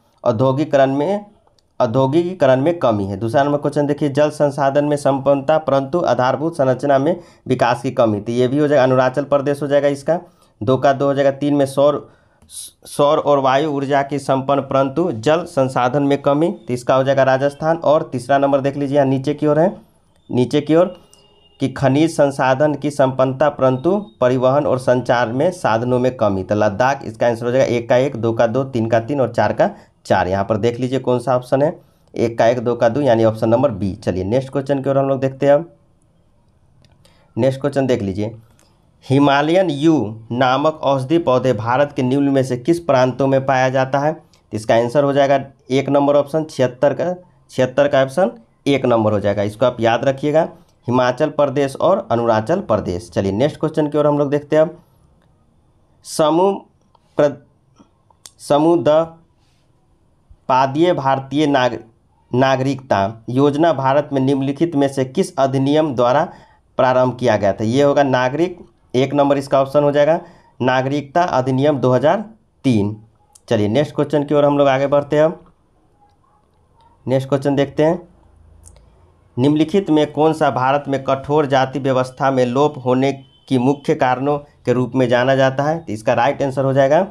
औद्योगिकरण में कमी है। दूसरा नंबर क्वेश्चन देखिए, जल संसाधन में संपन्नता परंतु आधारभूत संरचना में विकास की कमी, तो ये भी हो जाएगा अरुणाचल प्रदेश हो जाएगा इसका। 2 का 2 हो जाएगा। 3 में सौर और वायु ऊर्जा की संपन्न परंतु जल संसाधन में कमी, तो इसका हो जाएगा राजस्थान। और तीसरा नंबर देख लीजिए, यहाँ नीचे की ओर है, नीचे की ओर कि खनिज संसाधन की संपन्नता परंतु परिवहन और संचार में साधनों में कमी, तो लद्दाख इसका आंसर हो जाएगा। 1 का 1, 2 का 2, 3 का 3 और 4 का 4। यहाँ पर देख लीजिए कौन सा ऑप्शन है, 1 का 1, 2 का 2 यानी ऑप्शन नंबर बी। चलिए नेक्स्ट क्वेश्चन की ओर हम लोग देखते हैं अब। नेक्स्ट क्वेश्चन देख लीजिए, हिमालयन यू नामक औषधि पौधे भारत के निम्न में से किस प्रांतों में पाया जाता है? इसका आंसर हो जाएगा 1 नंबर ऑप्शन 76 का ऑप्शन 1 नंबर हो जाएगा। इसको आप याद रखिएगा, हिमाचल प्रदेश और अरुणाचल प्रदेश। चलिए नेक्स्ट क्वेश्चन की ओर हम लोग देखते हैं अब। समुद्रपादीय भारतीय नागरिकता योजना भारत में निम्नलिखित में से किस अधिनियम द्वारा प्रारंभ किया गया था? ये होगा नागरिक, 1 नंबर इसका ऑप्शन हो जाएगा नागरिकता अधिनियम 2003। चलिए नेक्स्ट क्वेश्चन की ओर हम लोग आगे बढ़ते हैं अब। नेक्स्ट क्वेश्चन देखते हैं, निम्नलिखित में कौन सा भारत में कठोर जाति व्यवस्था में लोप होने की मुख्य कारणों के रूप में जाना जाता है? तो इसका राइट आंसर हो जाएगा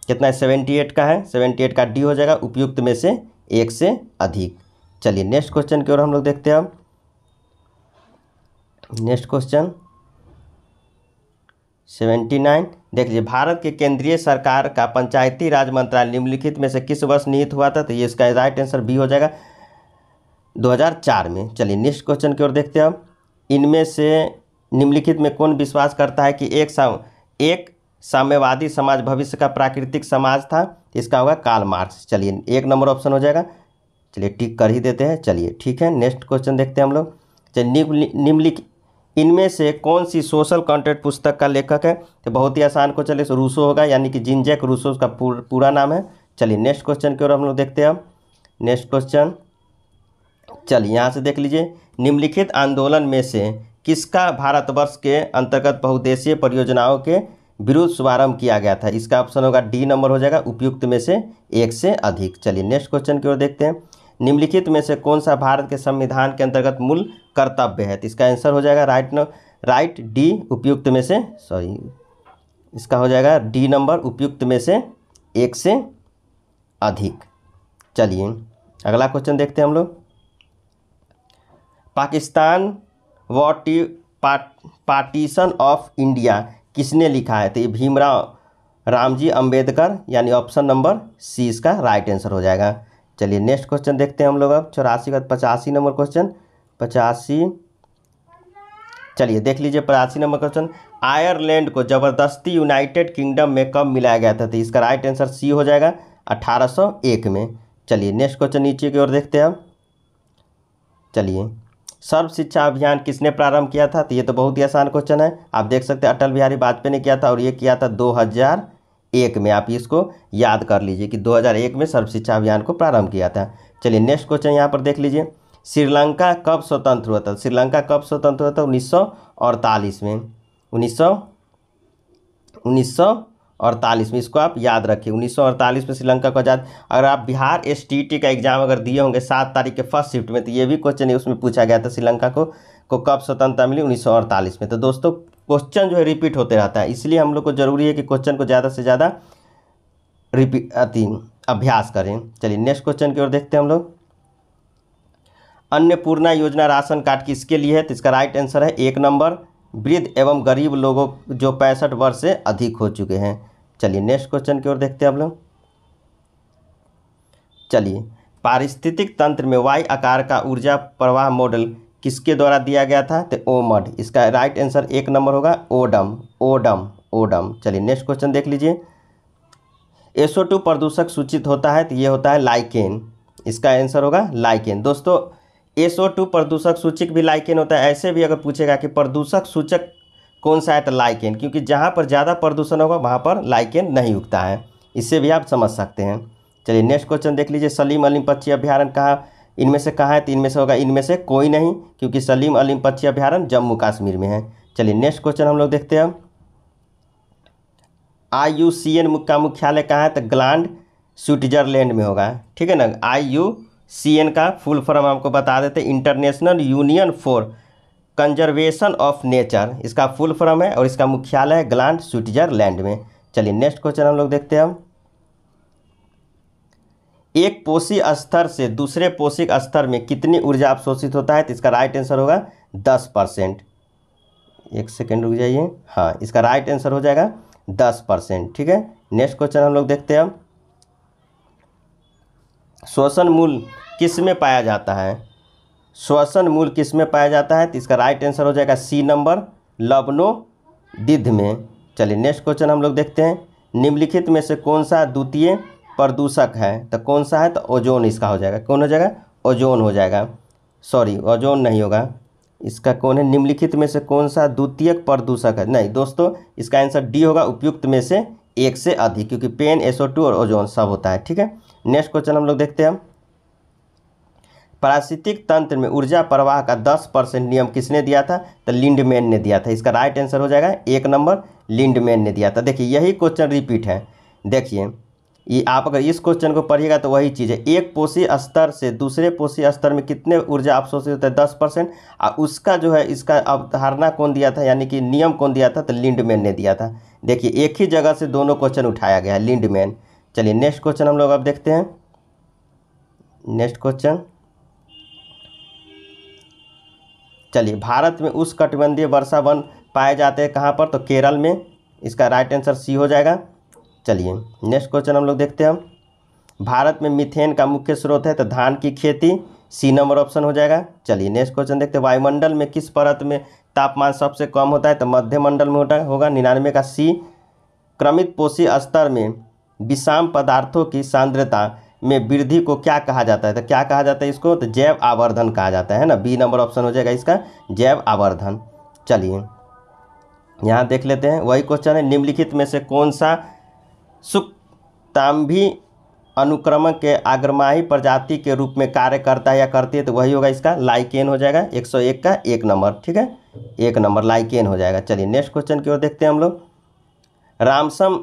कितना है, 78 का है, 78 का डी हो जाएगा, उपयुक्त में से 1 से अधिक। चलिए नेक्स्ट क्वेश्चन की ओर हम लोग देखते हैं अब। नेक्स्ट क्वेश्चन 79 देख लीजिए, भारत के केंद्रीय सरकार का पंचायती राज मंत्रालय निम्नलिखित में से किस वर्ष निहित हुआ था? तो ये इसका राइट आंसर बी हो जाएगा 2004 में। चलिए नेक्स्ट क्वेश्चन की ओर देखते हैं अब। इनमें से निम्नलिखित में कौन विश्वास करता है कि एक साम्यवादी समाज भविष्य का प्राकृतिक समाज था? इसका होगा कार्ल मार्क्स। चलिए 1 नंबर ऑप्शन हो जाएगा, चलिए टिक कर ही देते हैं। चलिए ठीक है, नेक्स्ट क्वेश्चन देखते हैं हम लोग। चलिए निम्नलिखित इनमें से कौन सी सोशल कंटेंट पुस्तक का लेखक है? तो बहुत ही आसान क्वेश्चन है, रूसो होगा, यानी कि जीन जैक रूसो का पूरा नाम है। चलिए नेक्स्ट क्वेश्चन की ओर हम लोग देखते हैं अब। नेक्स्ट क्वेश्चन, चलिए यहाँ से देख लीजिए, निम्नलिखित आंदोलन में से किसका भारतवर्ष के अंतर्गत बहुउद्देशीय परियोजनाओं के विरुद्ध शुभारंभ किया गया था? इसका ऑप्शन होगा डी नंबर हो जाएगा, उपयुक्त में से एक से अधिक। चलिए नेक्स्ट क्वेश्चन की ओर देखते हैं। निम्नलिखित में से कौन सा भारत के संविधान के अंतर्गत मूल कर्तव्य है? तो इसका आंसर हो जाएगा राइट डी, उपयुक्त में से इसका हो जाएगा डी नंबर, उपयुक्त में से एक से अधिक। चलिए अगला क्वेश्चन देखते हैं हम लोग। पाकिस्तान पार्टीशन ऑफ इंडिया किसने लिखा है? तो ये भीमराव रामजी अंबेडकर, यानी ऑप्शन नंबर सी इसका राइट आंसर हो जाएगा। चलिए नेक्स्ट क्वेश्चन देखते हैं हम लोग अब 84 का 85 नंबर क्वेश्चन 85। चलिए देख लीजिए 85 नंबर क्वेश्चन। आयरलैंड को ज़बरदस्ती यूनाइटेड किंगडम में कब मिलाया गया था? तो इसका राइट आंसर सी हो जाएगा 1801 में। चलिए नेक्स्ट क्वेश्चन नीचे की ओर देखते हैं अब। चलिए सर्व शिक्षा अभियान किसने प्रारंभ किया था? तो ये तो बहुत ही आसान क्वेश्चन है, आप देख सकते हैं अटल बिहारी वाजपेयी ने किया था, और ये किया था 2001 में। आप इसको याद कर लीजिए कि 2001 में सर्व शिक्षा अभियान को प्रारंभ किया था। चलिए नेक्स्ट क्वेश्चन यहाँ पर देख लीजिए। श्रीलंका कब स्वतंत्र हुआ था? श्रीलंका कब स्वतंत्र हुआ था? 1948 में। 1948 में, इसको आप याद रखिए। 1948 में श्रीलंका को आज़ाद। अगर आप बिहार STT का एग्जाम अगर दिए होंगे 7 तारीख के फर्स्ट शिफ्ट में, तो ये भी क्वेश्चन है, उसमें पूछा गया था श्रीलंका को कब स्वतंत्रता मिली? 1948 में। तो दोस्तों क्वेश्चन जो है रिपीट होते रहता है, इसलिए हम लोग को जरूरी है कि क्वेश्चन को ज़्यादा से ज़्यादा अभ्यास करें। चलिए नेक्स्ट क्वेश्चन की ओर देखते हैं हम लोग। अन्नपूर्णा योजना राशन कार्ड किसके लिए है? तो इसका राइट आंसर है 1 नंबर, वृद्ध एवं गरीब लोगों जो 65 वर्ष से अधिक हो चुके हैं। चलिए नेक्स्ट क्वेश्चन की ओर देखते हैं हम लोग। चलिए पारिस्थितिक तंत्र में वाई आकार का ऊर्जा प्रवाह मॉडल किसके द्वारा दिया गया था? तो ओमड। इसका राइट आंसर 1 नंबर होगा ओडम। चलिए नेक्स्ट क्वेश्चन देख लीजिए। SO2 प्रदूषक सूचित होता है, तो ये होता है लाइकेन। इसका आंसर होगा लाइकेन। दोस्तों SO2 प्रदूषक सूचक भी लाइकेन होता है। ऐसे भी अगर पूछेगा कि प्रदूषक सूचक कौन सा है, तो लाइकेन, क्योंकि जहाँ पर ज़्यादा प्रदूषण होगा वहाँ पर लाइकेन नहीं उगता है। इससे भी आप समझ सकते हैं। चलिए नेक्स्ट क्वेश्चन देख लीजिए। सलीम अलीम पक्षी अभ्यारण्य कहाँ, इनमें से कहाँ है? तो इनमें से होगा इनमें से कोई नहीं, क्योंकि सलीम अलीम पक्षी अभ्यारण्य जम्मू कश्मीर में है। चलिए नेक्स्ट क्वेश्चन हम लोग देखते हैं। IUCN का मुख्यालय कहाँ है? तो ग्लैंड स्विट्जरलैंड में होगा, ठीक है ना। IUCN का फुल फॉर्म आपको बता देते हैं, international union for conservation of nature, इसका फुल फॉर्म है, और इसका मुख्यालय है ग्लैंड स्विट्जरलैंड में। चलिए नेक्स्ट क्वेश्चन हम लोग देखते हैं। एक पोषी स्तर से दूसरे पोषक स्तर में कितनी ऊर्जा अवशोषित होता है? तो इसका राइट आंसर होगा 10%। एक सेकेंड रुक जाइए। हाँ, इसका राइट आंसर हो जाएगा 10%, ठीक है। नेक्स्ट क्वेश्चन हम लोग देखते हैं। श्वसन मूल किस में पाया जाता है? श्वसन मूल किस में पाया जाता है? तो इसका राइट आंसर हो जाएगा सी नंबर, लवणोदिध में। चलिए नेक्स्ट क्वेश्चन हम लोग देखते हैं। निम्नलिखित में से कौन सा द्वितीय प्रदूषक है? तो कौन सा है? तो ओजोन इसका हो जाएगा। कौन हो जाएगा? ओजोन हो जाएगा। सॉरी, ओजोन नहीं होगा। इसका कौन है? निम्नलिखित में से कौन सा द्वितीय प्रदूषक है? नहीं दोस्तों, इसका आंसर डी होगा, उपयुक्त में से एक से अधिक, क्योंकि पेन, SO2 और ओजोन सब होता है, ठीक है। नेक्स्ट क्वेश्चन हम लोग देखते हैं। पारिस्थितिक तंत्र में ऊर्जा प्रवाह का 10% नियम किसने दिया था? तो लिंडमैन ने दिया था। इसका राइट आंसर हो जाएगा 1 नंबर, लिंडमैन ने दिया था। देखिए यही क्वेश्चन रिपीट है। देखिए ये आप अगर इस क्वेश्चन को पढ़िएगा तो वही चीज़ है। एक पोषी स्तर से दूसरे पोषी स्तर में कितने ऊर्जा अवशोषित होता है? 10%। और उसका जो है इसका अवधारणा कौन दिया था, यानी कि नियम कौन दिया था? तो लिंडमैन ने दिया था। देखिए एक ही जगह से दोनों क्वेश्चन उठाया गया है, लिंडमैन। चलिए नेक्स्ट क्वेश्चन हम लोग अब देखते हैं। नेक्स्ट क्वेश्चन, चलिए भारत में उष्णकटिबंधीय वर्षा वन पाए जाते हैं कहाँ पर? तो केरल में। इसका राइट आंसर सी हो जाएगा। चलिए नेक्स्ट क्वेश्चन हम लोग देखते हैं। भारत में मीथेन का मुख्य स्रोत है, तो धान की खेती, सी नंबर ऑप्शन हो जाएगा। चलिए नेक्स्ट क्वेश्चन देखते हैं। वायुमंडल में किस परत में तापमान सबसे कम होता है? तो मध्य मंडल में होगा, 99 का सी। क्रमित पोषी स्तर में विषाम पदार्थों की सांद्रता में वृद्धि को क्या कहा जाता है? तो क्या कहा जाता है इसको? तो जैव आवर्धन कहा जाता है ना, बी नंबर ऑप्शन हो जाएगा इसका, जैव आवर्धन। चलिए यहाँ देख लेते हैं, वही क्वेश्चन है। निम्नलिखित में से कौन सा सुक्तांभी अनुक्रमक के अग्रमाही प्रजाति के रूप में कार्य करता है या करती है? तो वही होगा इसका लाइकेन हो जाएगा, 101 का 1 नंबर, ठीक है। 1 नंबर लाइकेन हो जाएगा। चलिए नेक्स्ट क्वेश्चन की ओर देखते हैं हम लोग। रामसम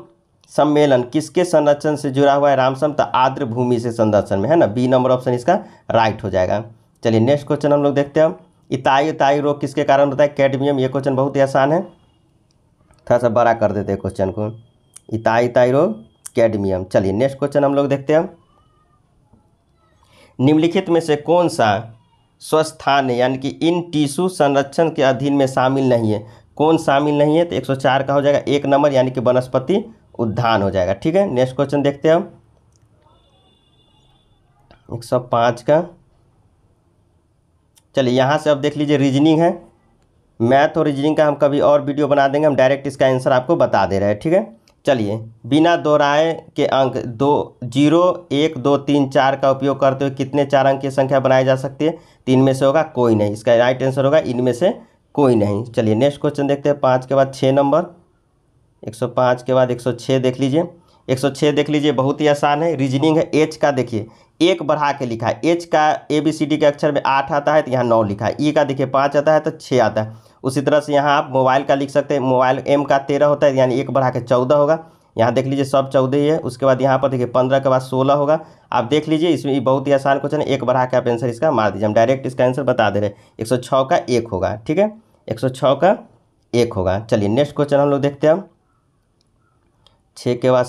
सम्मेलन किसके संरक्षण से जुड़ा हुआ है? रामसम तो आर्द्र भूमि से संरक्षण में है ना, बी नंबर ऑप्शन इसका राइट हो जाएगा। चलिए नेक्स्ट क्वेश्चन हम लोग देखते हैं। इताई रोग किसके कारण होता है? कैडमियम। ये क्वेश्चन बहुत ही आसान है, थोड़ा सा बड़ा कर देते हैं क्वेश्चन को। इताई रोग कैडमियम। चलिए नेक्स्ट क्वेश्चन हम लोग देखते हैं। निम्नलिखित में से कौन सा स्वस्थान यानी कि इन टिश्यू संरक्षण के अधीन में शामिल नहीं है? कौन शामिल नहीं है? तो 104 का हो जाएगा 1 नंबर, यानी कि वनस्पति उद्यान हो जाएगा। ठीक है, नेक्स्ट क्वेश्चन देखते हैं हम 105 का। चलिए यहाँ से अब देख लीजिए, रीजनिंग है, मैथ और रीजनिंग का हम कभी और वीडियो बना देंगे, हम डायरेक्ट इसका आंसर आपको बता दे रहे हैं। ठीक है, चलिए बिना दोहराए के अंक 0 1 2 3 4 का उपयोग करते हुए कितने 4 अंक की संख्या बनाई जा सकती है? 3 में से होगा कोई नहीं, इसका राइट आंसर होगा इनमें से कोई नहीं। चलिए नेक्स्ट क्वेश्चन देखते हैं 5 के बाद 6 नंबर। 105 के बाद 106 देख लीजिए। 106 देख लीजिए, बहुत ही आसान है, रीजनिंग है। एच का देखिए 1 बढ़ा के लिखा है, एच का ABCD के अक्षर में 8 आता है तो यहाँ 9 लिखा है। ई का देखिए 5 आता है तो 6 आता है। उसी तरह से यहाँ आप मोबाइल का लिख सकते हैं, मोबाइल M का 13 होता है, यानी 1 बढ़ा के 14 होगा। यहाँ देख लीजिए सब 14 ही है। उसके बाद यहाँ पर देखिए 15 के बाद 16 होगा। आप देख लीजिए, इसमें बहुत ही आसान क्वेश्चन है, 1 बढ़ा के आप आंसर इसका मार दीजिए, हम डायरेक्ट इसका आंसर बता दे रहे हैं। 106 का 1 होगा। ठीक है, 106 का 1 होगा। चलिए नेक्स्ट क्वेश्चन हम लोग देखते हैं। 6 के बाद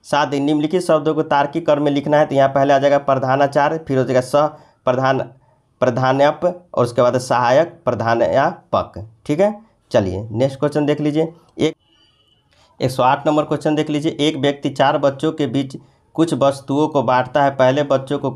7 निम्नलिखित शब्दों को तार्किक क्रम में लिखना है। तो यहाँ पहले आ जाएगा प्रधानाचार्य, फिर हो जाएगा सह प्रधानाध्यापक और उसके बाद सहायक प्रधानाध्यापक। ठीक है, चलिए नेक्स्ट क्वेश्चन देख लीजिए। 108 नंबर क्वेश्चन देख लीजिए। एक व्यक्ति 4 बच्चों के बीच कुछ वस्तुओं को बांटता है। पहले बच्चों को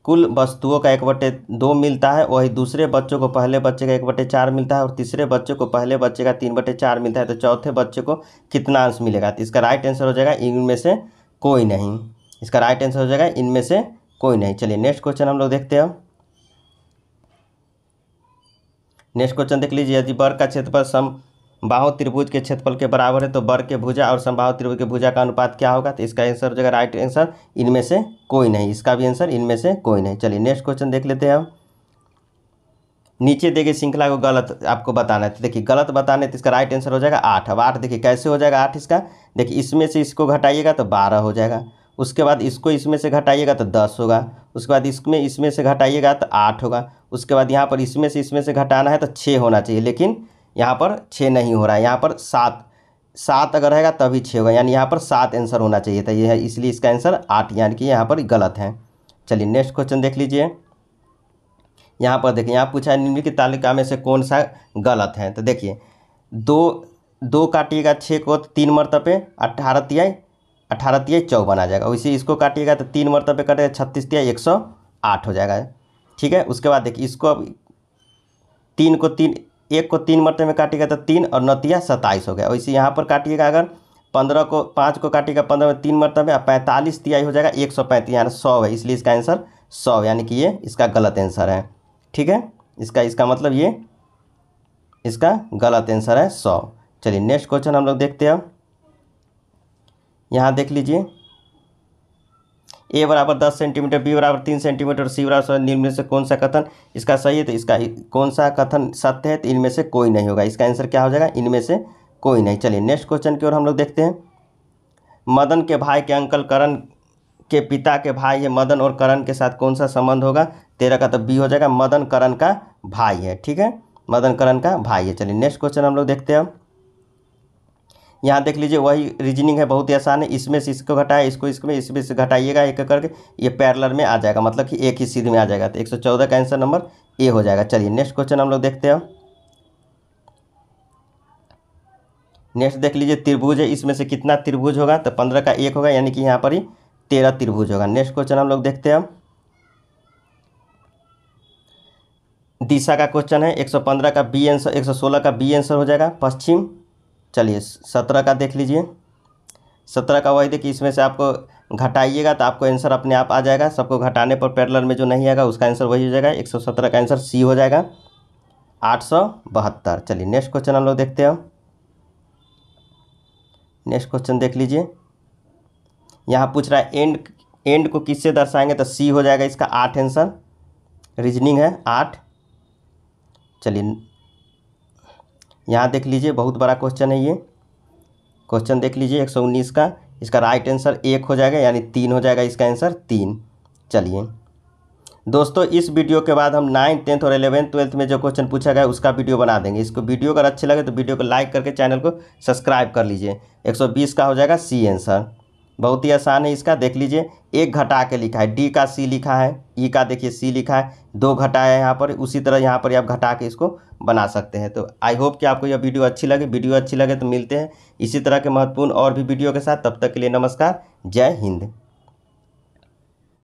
कुल वस्तुओं का 1/2 मिलता है, वही दूसरे बच्चों को पहले बच्चे का 1/4 मिलता है और तीसरे बच्चे को पहले बच्चे का 3/4 मिलता है। तो चौथे बच्चे को कितना अंश मिलेगा? तो इसका राइट आंसर हो जाएगा इनमें से कोई नहीं। इसका राइट आंसर हो जाएगा इनमें से कोई नहीं। चलिए नेक्स्ट क्वेश्चन हम लोग देखते हैं। नेक्स्ट क्वेश्चन देख लीजिए। यदि वर्ग का क्षेत्रफल समबाहु त्रिभुज के क्षेत्रफल के बराबर है तो वर्ग के भुजा और समबाहु त्रिभुज के भुजा का अनुपात क्या होगा? तो इसका आंसर हो जाएगा राइट आंसर इनमें से कोई नहीं। इसका भी आंसर इनमें से कोई नहीं। चलिए नेक्स्ट क्वेश्चन देख लेते हैं हम। नीचे देखिए श्रृंखला को गलत आपको बताना है, तो देखिए गलत बताने तो इसका राइट आंसर हो जाएगा 8। अब 8 देखिए कैसे हो जाएगा 8 इसका, देखिए इसमें से इसको घटाइएगा तो 12 हो जाएगा। उसके बाद इसको इसमें से घटाइएगा तो 10 होगा। उसके बाद इसमें से घटाइएगा तो 8 होगा। उसके बाद यहाँ पर इसमें से घटाना है तो 6 होना चाहिए, लेकिन यहाँ पर 6 नहीं हो रहा है, यहाँ पर 7 अगर रहेगा तभी 6 होगा, यानी यहाँ पर 7 आंसर होना चाहिए था, ये है, इसलिए इसका आंसर 8 यानी कि यहाँ पर गलत है। चलिए नेक्स्ट क्वेश्चन देख लीजिए। यहाँ पर देखिए, यहाँ पूछा है निम्नलिखित तालिका में से कौन सा गलत है? तो देखिए 2 काटिएगा 6 को तो 3 मरतबे 18 तिहाई 54 आ जाएगा। वैसे इसको काटिएगा तो 3 मरतबे कटेगा 36 तिहाई 108 हो जाएगा। ठीक है, उसके बाद देखिए इसको अब 1 को 3 मरतबे में काटिएगा तो 3 और 9 तिहाई 27 हो गया। वैसे यहाँ पर काटिएगा अगर 5 को काटिएगा 15 में 3 मरतबे 45 तिहाई हो जाएगा 135, यानी 100 है, इसलिए इसका आंसर 100 यानी कि ये इसका गलत आंसर है। ठीक है, इसका मतलब ये इसका गलत आंसर है 100। चलिए नेक्स्ट क्वेश्चन हम लोग देखते हैं। यहाँ देख लीजिए, A बराबर 10 सेंटीमीटर, B बराबर 3 सेंटीमीटर, C बराबर निम्न में से कौन सा कथन इसका सही है? तो इसका कौन सा कथन सत्य है? तो इनमें से कोई नहीं होगा, इसका आंसर क्या हो जाएगा? इनमें से कोई नहीं। चलिए नेक्स्ट क्वेश्चन की ओर हम लोग देखते हैं। मदन के भाई के अंकल करण के पिता के भाई है, मदन और करण के साथ कौन सा संबंध होगा? 13 का तो बी हो जाएगा, मदन करण का भाई है। ठीक है, मदन करण का भाई है। चलिए नेक्स्ट क्वेश्चन हम लोग देखते हैं। यहाँ देख लीजिए, वही रीजनिंग है, बहुत ही आसान है। इसमें से इसको घटाए, इसमें से घटाइएगा एक करके, ये पैरेलल में आ जाएगा, मतलब कि एक ही सीध में आ जाएगा। तो 114 का आंसर नंबर ए हो जाएगा। चलिए नेक्स्ट क्वेश्चन हम लोग देखते हैं। नेक्स्ट देख लीजिए, त्रिभुज है, इसमें से कितना त्रिभुज होगा? तो 15 का 1 होगा, यानी कि यहाँ पर ही 13 त्रिभुज होगा। नेक्स्ट क्वेश्चन हम लोग देखते हैं। दिशा का क्वेश्चन है, 115 का बी आंसर, 116 का बी आंसर हो जाएगा पश्चिम। चलिए 17 का देख लीजिए। 17 का वही देखिए, इसमें से आपको घटाइएगा तो आपको आंसर अपने आप आ जाएगा। सबको घटाने पर पैरेलल में जो नहीं आएगा उसका आंसर वही हो जाएगा। 117 का आंसर सी हो जाएगा 872। चलिए नेक्स्ट क्वेश्चन हम लोग देखते हैं। नेक्स्ट क्वेश्चन देख लीजिए, यहाँ पूछ रहा है एंड को किससे दर्शाएंगे? तो सी हो जाएगा इसका 8 आंसर। रीजनिंग है 8। चलिए यहाँ देख लीजिए, बहुत बड़ा क्वेश्चन है ये। क्वेश्चन देख लीजिए 119 का। इसका राइट आंसर 1 हो जाएगा, यानी 3 हो जाएगा इसका आंसर 3। चलिए दोस्तों, इस वीडियो के बाद हम 9th 10th और 11th 12th में जो क्वेश्चन पूछा गया उसका वीडियो बना देंगे। इसको वीडियो अगर अच्छे लगे तो वीडियो को लाइक करके चैनल को सब्सक्राइब कर लीजिए। 120 का हो जाएगा सी आंसर। बहुत ही आसान है इसका, देख लीजिए। एक घटा के लिखा है, डी का सी लिखा है, ई का देखिए सी लिखा है, 2 घटाया है यहाँ पर। उसी तरह यहाँ पर आप घटा के इसको बना सकते हैं। तो आई होप कि आपको यह वीडियो अच्छी लगे। वीडियो अच्छी लगे तो मिलते हैं इसी तरह के महत्वपूर्ण और भी वीडियो के साथ। तब तक के लिए नमस्कार, जय हिंद।